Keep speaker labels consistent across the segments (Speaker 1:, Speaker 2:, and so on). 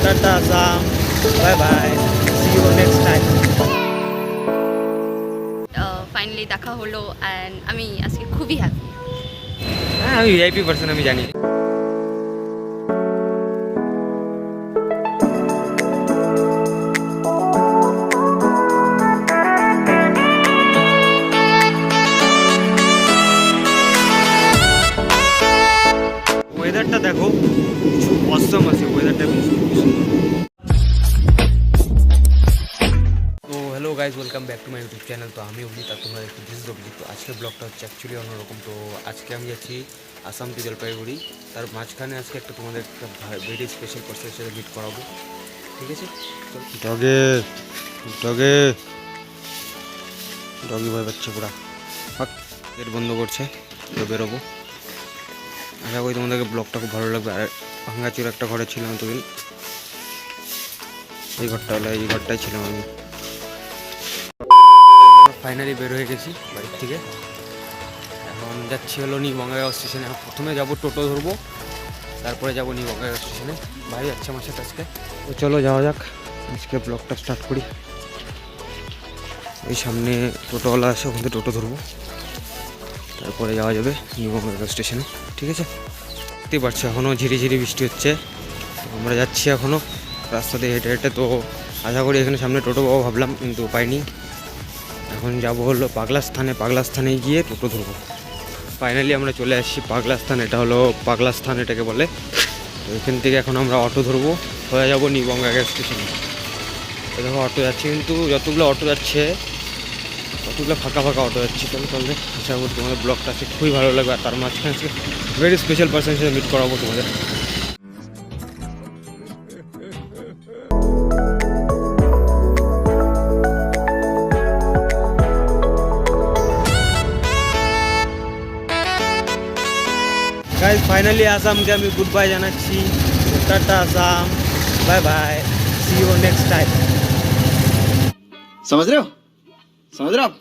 Speaker 1: Tata সাম, bye bye, see you next time.
Speaker 2: Finally দেখা হলো অ্যান্ড আমি আজকে খুবই হ্যাপি।
Speaker 1: হ্যাঁ, আমি ভিআইপি পার্সন, আমি জানি। ওয়েদারটা দেখো, কিছু অসম আছে ওয়েদারটা, তো hello guys, welcome back to my YouTube channel. তো আমি অভিজিৎ আর তোমরা একটু দিস অভিজিৎ। তো আজকের ব্লগটা হচ্ছে অ্যাকচুয়ালি অন্যরকম। তো আজকে আমি যাচ্ছি আসাম টু জলপাইগুড়ি, তার মাঝখানে আজকে একটা তোমাদের একটা ভেরি স্পেশাল পার্সনের সাথে মিট করাবো, ঠিক আছে? ডগে ডগে ডগি ভয় পাচ্ছে পুরা, গেট বন্ধ করছে, তো বেরোবো। আশা করি তোমাদেরকে ব্লগটা খুব ভালো লাগবে। আর ভাঙ্গাচুর একটা ঘরে ছিলাম এতদিন, এই ঘরটা হলো, এই ঘরটাই ছিলাম আমি। ফাইনালি বের হয়ে গেছি বাড়ির থেকে, এখন যাচ্ছি হলো নিউ বঙ্গাইগাঁও স্টেশনে। প্রথমে যাব টোটো ধরবো, তারপরে যাবো নিউ বঙ্গাইগাঁও স্টেশনে। ভাই যাচ্ছে আমার সাথে আজকে। তো চলো যাওয়া যাক, আজকে ব্লগটা স্টার্ট করি। ওই সামনে টোটোওয়ালা আছে, ওখান থেকে টোটো ধরবো, তারপরে যাওয়া যাবে নিউ বঙ্গাইগাঁও স্টেশনে, ঠিক আছে? দেখতেই পাচ্ছি এখনও ঝিরিঝিরি বৃষ্টি হচ্ছে। আমরা যাচ্ছি এখনও রাস্তাতে হেঁটে হেঁটে। তো আশা করি এখানে সামনে টোটো পাবো ভাবলাম, কিন্তু পাইনি। এখন যাব হলো পাগলা স্থানে, পাগলা স্থানে গিয়ে টোটো ধরবো। ফাইনালি আমরা চলে আসছি পাগলা স্থান, এটা হলো পাগলা স্থান এটাকে বলে। তো এখান থেকে এখন আমরা অটো ধরবো, হয়ে যাবো নিউ বঙ্গাইগাঁও স্টেশনে। তো দেখো অটো যাচ্ছে, কিন্তু যতগুলো অটো যাচ্ছে ততগুলো ফাঁকা ফাঁকা অটো যাচ্ছে। চলো চলবে, আশা করি তোমাদের ব্লগটা আজকে খুবই ভালো লাগবে। আর তার মাঝখানে আজকে ভেরি স্পেশাল পার্সনের সাথে মিট করাবো তোমাদের। গাইজ ফাইনালি আসামকে আমি গুড বাই জানাচ্ছি। Tata Assam, bye bye, see you next time.
Speaker 3: समझ रहे हो समझ रहे हो आप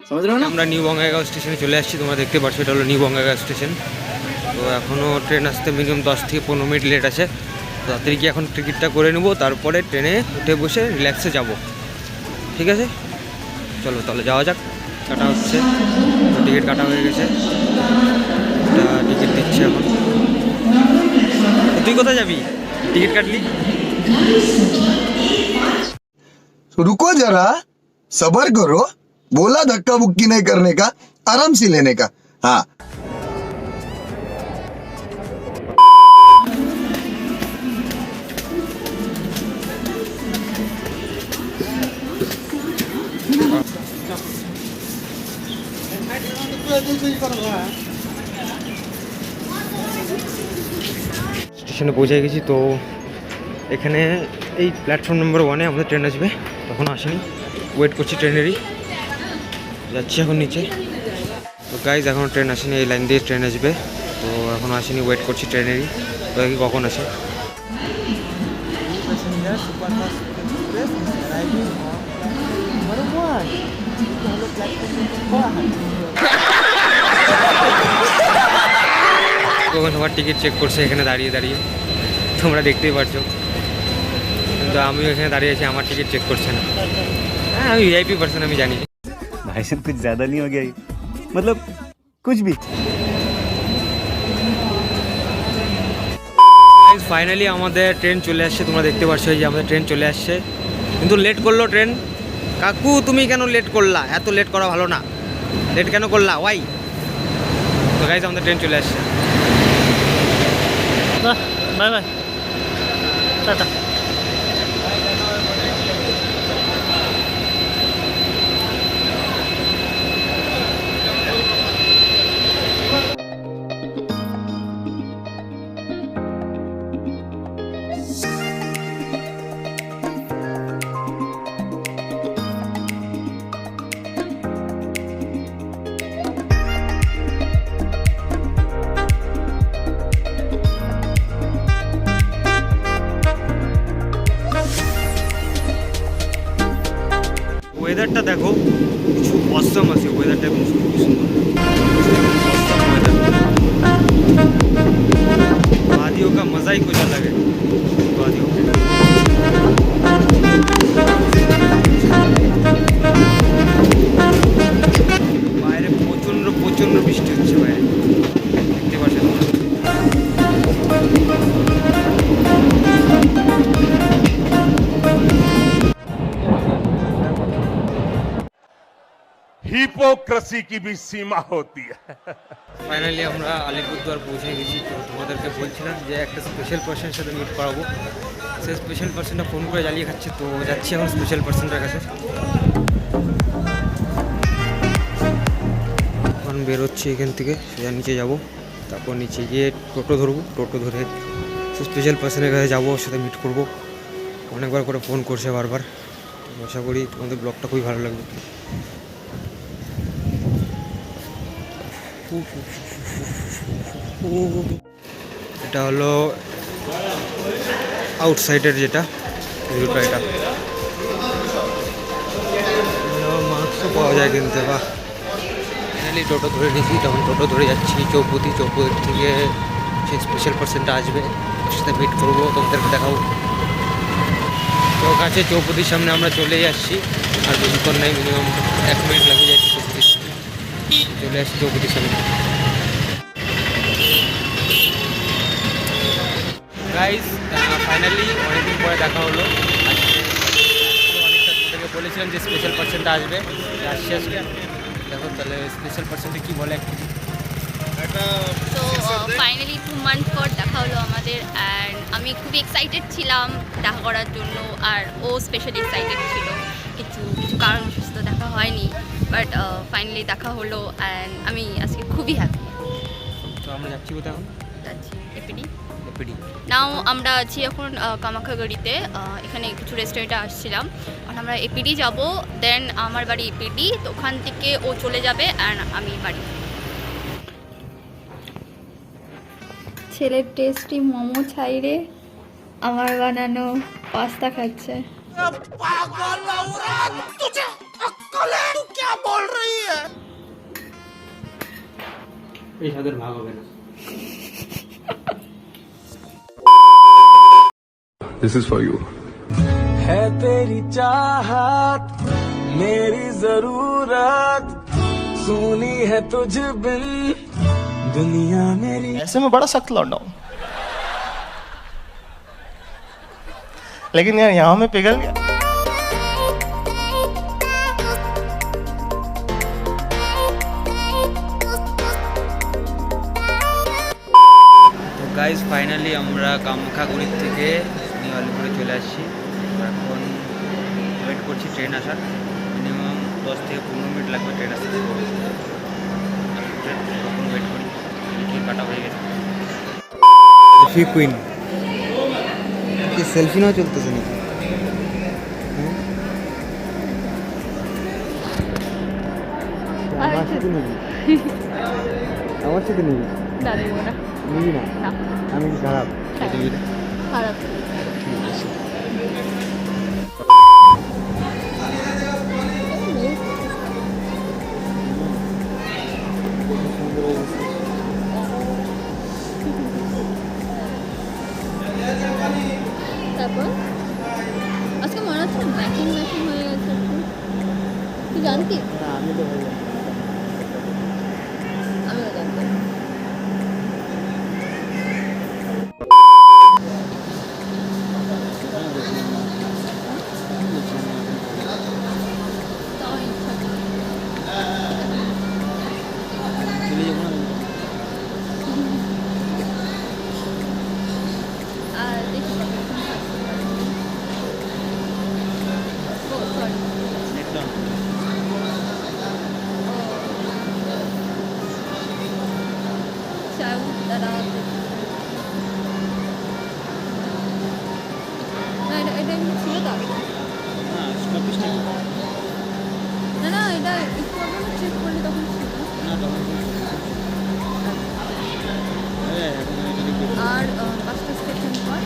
Speaker 3: समझ रहे हो ना।
Speaker 1: আমরা নিউ বঙ্গাইগাঁও স্টেশনে চলে আসছি, তোমরা দেখতে পাচ্ছ এটা হলো নিউ বঙ্গাইগাঁও স্টেশন। তো এখনও ট্রেন আসতে মিনিমাম 10 থেকে 15 মিনিট লেট আছে। তো তাড়াতাড়ি গিয়ে এখন টিকিটটা করে নেবো, তারপরে ট্রেনে উঠে বসে রিল্যাক্সে যাব, ঠিক আছে? চলো তাহলে যাওয়া যাক। কাটা হচ্ছে, টিকিট কাটা হয়ে গেছে, টিকিট দিচ্ছে এখন। তুই কোথায় যাবি, টিকিট কাটলি?
Speaker 4: रुको जरा, सबर करो। बोला धक्का बुक्की नहीं करने का, आराम से लेने का। हाँ,
Speaker 1: স্টেশনে পৌঁছে গেছি। তো এখানে এই প্ল্যাটফর্ম নম্বর 1-এ আমাদের ট্রেন আসবে, তখনও আসেনি, ওয়েট করছি ট্রেনেরই, যাচ্ছি এখন নিচে। তো গাইজ এখনও ট্রেন আসেনি, এই লাইন দিয়ে ট্রেন আসবে, তো এখনও আসেনি, ওয়েট করছি ট্রেনেরই, তো দেখি কখন আসে। কখন সবার টিকিট চেক করছে এখানে দাঁড়িয়ে দাঁড়িয়ে, তোমরা দেখতেই পারছো। কিন্তু আমিও এখানে দাঁড়িয়ে আছি, আমার টিকিট চেক করছে না। হ্যাঁ, আমি ভিআইপি পার্সন, আমি জানি।
Speaker 5: भाई साहब कुछ ज्यादा नहीं हो गया ये? मतलब कुछ भी।
Speaker 1: ফাইনালি আমাদের ট্রেন চলে আসছে, তোমরা দেখতে পাচ্ছ এই যে আমাদের ট্রেন চলে আসছে, কিন্তু লেট করলো ট্রেন। কাকু তুমি কেন লেট করলা? এত লেট করা ভালো না, লেট কেন করলা, ওয়াই? তো গাইজ আমাদের ট্রেন চলে আসছে।
Speaker 6: Bye bye, tata.
Speaker 1: ওয়েদারটা দেখো, কিছু অসম আছে ওয়েদারটা, খুবই সুন্দর। वादियों का मज़ा ही कुछ अलग है, वादियों
Speaker 7: हिपोक्रेसी की भी सीमा होती है।
Speaker 1: ফাইনালি আমরা আলিপুরদুয়ার পৌঁছে গেছি। তো তোমাদেরকে বলছিলাম যে একটা স্পেশাল পার্সনের সাথে মিট করাবো। সেই স্পেশাল পার্সনটা ফোন করে জ্বালিয়ে খাচ্ছে, তো যাচ্ছি এখন স্পেশাল পার্সনটার কাছে। এখন বেরোচ্ছি এখান থেকে, সোজা নিচে যাব, তারপর নিচে গিয়ে টোটো ধরবো। টোটো ধরে সেই স্পেশাল পার্সনের কাছে যাবো, ওর সাথে মিট করবো। অনেকবার করে ফোন করছে বারবার। তো আশা করি তোমাদের ব্লগটা খুবই ভালো লাগবে। এটা হলো আউটসাইডের যেটা ভিউটা, এটা মাস্কও পাওয়া যায় কিনতে। বা ফাইনালি টোটো ধরে নিয়েছি, তখন টোটো ধরে যাচ্ছি চৌপতি। চৌপতি থেকে সেই স্পেশাল পার্সনটা আসবে, ওর সাথে মিট করবো, তোমাদেরকে দেখাবো। তো কাছে চৌপতির সামনে আমরা চলেই আসছি, আর বেশিক্ষণ নাই, মিনিমাম 1 মিনিট লাগে যাচ্ছি চৌপতির সামনে। চলে আসছি চৌপতির সামনে। গাইজ ফাইনালি অনেকদিন পরে দেখা হলো। আজকে অনেকটা তোমাদেরকে বলেছিলাম যে স্পেশাল পার্সনটা আসবে, আসছে আজকে। দেখো তাহলে স্পেশাল পার্সনটা কী বলে একটু।
Speaker 2: তো ফাইনালি 2 মান্থ পর দেখা হলো আমাদের, অ্যান্ড আমি খুবই এক্সাইটেড ছিলাম দেখা করার জন্য, আর ও স্পেশালি এক্সাইটেড ছিল। কিছু কিছু কারণবশত দেখা হয়নি, বাট ফাইনালি দেখা হলো, অ্যান্ড আমি আজকে খুবই হ্যাপি।
Speaker 1: তো আমরা যাচ্ছি কোথায় এখন?
Speaker 2: যাচ্ছি এপিডি।
Speaker 1: এপিডি।
Speaker 2: নাও আমরা আছি এখন কামাখ্যাগড়িতে। এখানে কিছু রেস্টুরেন্টে আসছিলাম, আর আমরা এপিডি যাব। দেন আমার বাড়ি এপিডি, তো ওখান থেকে ও চলে যাবে, অ্যান্ড আমি বাড়ি।
Speaker 8: ছেলের টেস্টি মোমো ছাইরে আমার বানানো পাস্তা খাচ্ছে।
Speaker 1: এই সাদের ভাগ হবে না।
Speaker 7: This is for you.
Speaker 9: है तेरी चाहत मेरी जरूरत, सुनी है तुझ बिन दुनिया मेरी।
Speaker 6: ऐसे में बड़ा सख्त लौंडा हूं, लेकिन यार यहाँ में पिघल गया।
Speaker 1: তো গাইজ ফাইনালি আমরা কামাখ্যাগুড়ির থেকে নিউ আলিপুরে চলে আসছি। এখন ওয়েট করছি ট্রেন আসার। মিনিমাম 10 থেকে 15 মিনিট লাগবে ট্রেন আসতে। তখন ওয়েট করি, টিকিট কাটা হয়ে গেছে। সেলফি কুইন কি সেলফি নাও চলতেছে নাকি? আমার সাথে নিবি, আমার সাথে নিবি,
Speaker 8: না দেবো না।
Speaker 1: নিবি না?
Speaker 8: না।
Speaker 1: আমি খারাপ দিবি না?
Speaker 8: খারাপ।
Speaker 1: ঠিক আছে।
Speaker 8: তারপর আজকে মনে হচ্ছে ম্যাচিং ম্যাচিং হয়ে গেছে একটু। তুই জানতি?
Speaker 1: না আমি তো ভাই
Speaker 8: আমিও জানতাম। তাও ইচ্ছা ছিল।
Speaker 1: চলে যাবো না।
Speaker 8: আর দেখি ও সরি চাউ দাঁড়া। না এটা এটা এমনি ছিল তো আগে। না না এটা একটু আগে না চেক করলে তখন ছিল। আর 5টা স্টেশন পর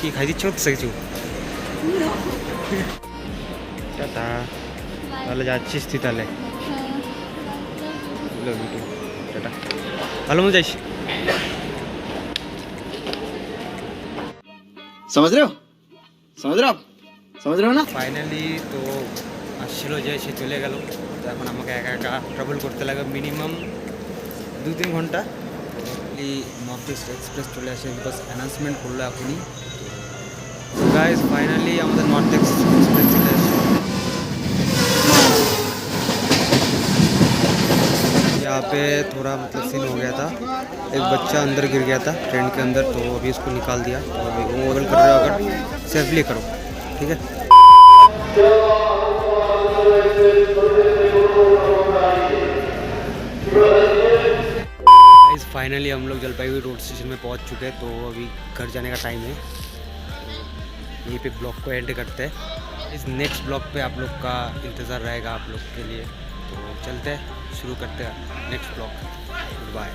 Speaker 1: কি খাই দিচ্ছ কিছু? টাটা। তাহলে যাচ্ছিস তুই তাহলে? টাটা, ভালো মতো যাইস।
Speaker 3: समझ रहे हो? समझ रहे हो आप? समझ रहे हो ना?
Speaker 1: ফাইনালি তো আসছিল যে সে চলে গেল। তো এখন আমাকে একা একা ট্রাভেল করতে লাগে। মিনিমাম 2-3 ঘন্টা এই নর্থ ইস্ট এক্সপ্রেস চলে আসে বিকজ অ্যানাউন্সমেন্ট করলো এখনই। গাইজ ফাইনালি আমাদের नॉर्थ एक्सप्रेस चले আসে। यहाँ पे थोड़ा मतलब सीन हो गया था, एक बच्चा अंदर गिर गया था ट्रेन के अंदर, तो अभी उसको निकाल दिया। तो अभी वो अगर कर रहे हो अगर सेफली करो, ठीक है। फाइनली हम लोग जलपाईगुड़ी रोड स्टेशन में पहुंच चुके हैं, तो अभी घर जाने का टाइम है। यहीं पे ब्लॉग को एंड करते हैं। इस नेक्स्ट ब्लॉग पे आप लोग का इंतज़ार रहेगा आप लोग के लिए, तो चलते हैं, शुरू करते हैं नेक्स्ट ब्लॉग। बाय।